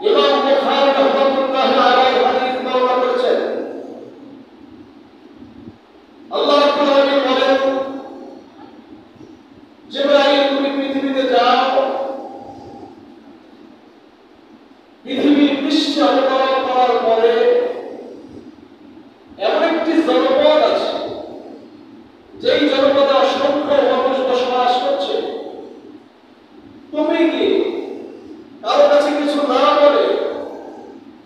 ইমাম বুখারী রাহমাতুল্লাহ আলাইহি হাদিস বর্ণনা করেছেন, আল্লাহ রাব্বুল আলামিন বলেন, জিবরাইল তুমি পৃথিবীতে যাও, পৃথিবীর পৃষ্ঠে অবতরণ করার পরে এমন একটি জনপদ আছে, যেই জনপদে অসংখ্য মানুষ বসবাস করছে। তুমি কি কারো কাছে কিছু না বলে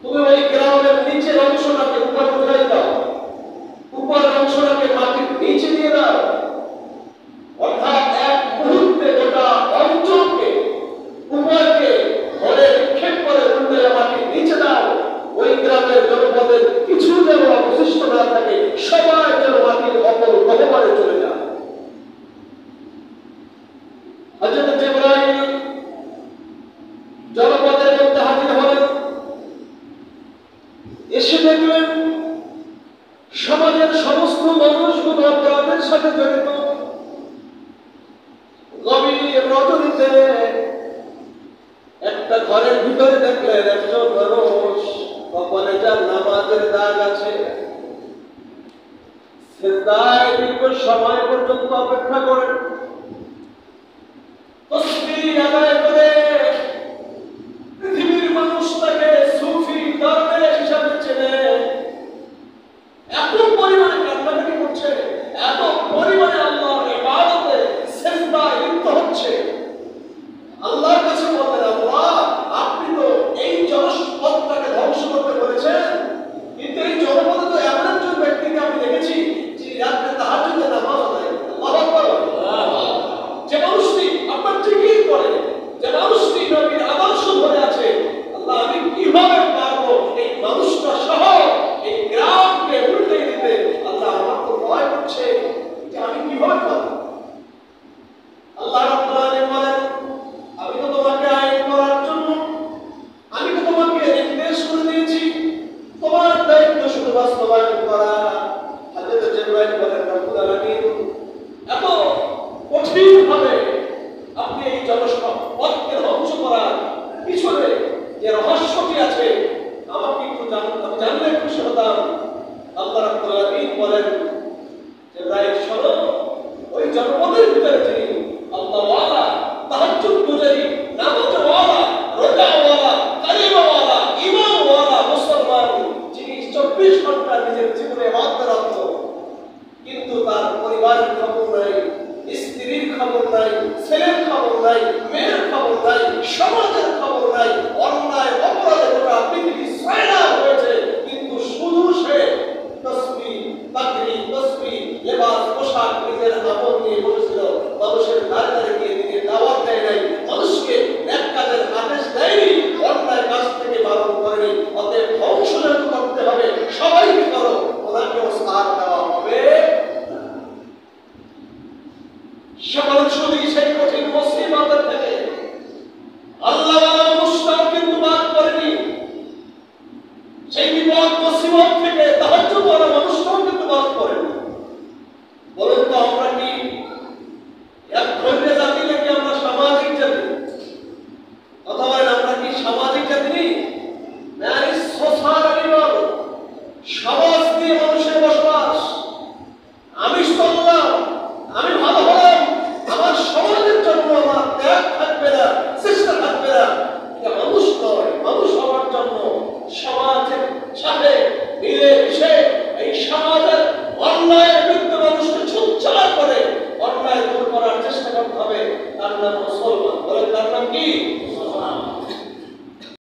তুমি ওই গ্রামের নিচের অংশটাকে উপরে উঠাই দাও, উপরের অংশটাকে মাটির নিচে দিয়ে দাও, অর্থাৎ এক মুহূর্তে গোটা অঞ্চলকে উপরকে ধরে নিক্ষেপ করে উল্টে মাটির নিচে দাও। ওই গ্রামের জনপদের কিছু যেন অবশিষ্ট না থাকে, সবাই যেন মাটির অপর গহ্বরে চলে যায়। হযরত জিবরাইল জনপদের মধ্যে হাজির হলেন, এসে দেখলেন সমাজের সমস্ত মানুষগুলো অপরাধের সাথে জড়িত। গভীর রজনীতে একটা ঘরের ভিতরে দেখলেন একজন মানুষ, কপালে যার নামাজের দাগ আছে, সিজদায় দীর্ঘ সময় পর্যন্ত অপেক্ষা করেন, তাসবিহ আদায় করে। পৃথিবীর মানুষ তাকে সুফি দরবেশ হিসাবে চেনে। এত পরিমাণে কান্নাকাটি করছে, এত পরিমাণে আল্লাহর ইবাদতে সিজদায় লিপ্ত হচ্ছে। আল্লাহর কাছে বললেন, আল্লাহ আপনি তো এই জনপদটাকে ধ্বংস করতে বলেছেন, কিন্তু এই জনপদে তো এমন একজন ব্যক্তিকে আমি দেখেছি যিনি রাত্রে তাহাজ্জুদে নামাজ আদায় করেন। আল্লাহু আকবার। যে মানুষটি আপনার জিকির করে, যে মানুষটি নবীর আদর্শ ধরে আছে, আল্লাহ আমি কিভাবে পারবো এই মানুষটা সহ এই গ্রামকে উল্টে দিতে? আল্লাহ আমার তো ভয় করছে যে আমি কিভাবে পারবো। আল্লাহ রাব্বুল আলামিন বলেন, আমি তো তোমাকে আইন করার জন্য, আমি তো তোমাকে নির্দেশ করে দিয়েছি, তোমার দায়িত্ব শুধু বাস্তবায়ন করা। হযরত জিবরাইল বলেন, রাব্বুল আলামিন এত কঠিন ভাবে আপনি এই জনপদকে ধ্বংস করার পিছনে যে রহস্যটি আছে আমাকে একটু জানলে খুশি হতাম। আল্লাহ রাব্বুল আলামিন বলেন, জিবরাইল শোনো, ওই জনপদের ভিতরে যিনি আল্লাহওয়ালা, তাহাজ্জুদ গুজারি, নামাজওয়ালা, রোজাওয়ালা, কালিমাওয়ালা, ঈমানওয়ালা মুসলমান, যিনি 24 ঘন্টা নিজের জীবনে ইবাদতরত, কিন্তু তার পরিবারের খবর নাই, স্ত্রীর খবর নাই, ছেলের খবর নাই, মেয়ের খবর নাই, সমাজের খবর নাই, অন্যায় অপরাধে গোটা পৃথিবী ছায়া হয়েছে, কিন্তু শুধু সে তাসবিহ, তাকবীর, তাসবিহ, লেবাস, পোশাক নিজের আপন নিয়ে বসেছিল। মানুষের দ্বারে গিয়ে দিনে দাওয়াত দেয় নাই, মানুষকে নেক কাজের আদেশ দেয়নি, অন্যায় কাজ থেকে বারণ করেনি। অতএব ধ্বংস যেহেতু করতে হবে, সবাইকে করো, ওনাকেও সাথ দেওয়া হবে। সকল শুধু সেই কঠিন মুসিবতের থেকে আল্লাহ মানুষটাও কিন্তু বাদ করেনি। সেই বিপদ মুসিবত থেকে তাহাজ্জুদ করা মানুষটাও কিন্তু বাদ করেনি। বলুন তো আমরা কি এক ধর্মীয় জাতি নাকি আমরা সামাজিক জাতি? কথা বলেন, আমরা কি সামাজিক জাতি নেই? নারী সোশ্যাল অ্যানিমাল, সমাজ দিয়ে মানুষের বসবাস। আমি চললাম, আমি ভালো হলাম, আমার সমাজের জন্য আমার ত্যাগ থাকবে না, চেষ্টা থাকবে না, এটা মানুষ নয়। মানুষ হওয়ার জন্য সমাজের সাথে মিলে মিশে এই সমাজের অন্যায়ের বিরুদ্ধে মানুষকে সোচ্চার করে অন্যায় দূর করার চেষ্টা করতে হবে। তার নাম মুসলমান। বলেন, তার নাম কি?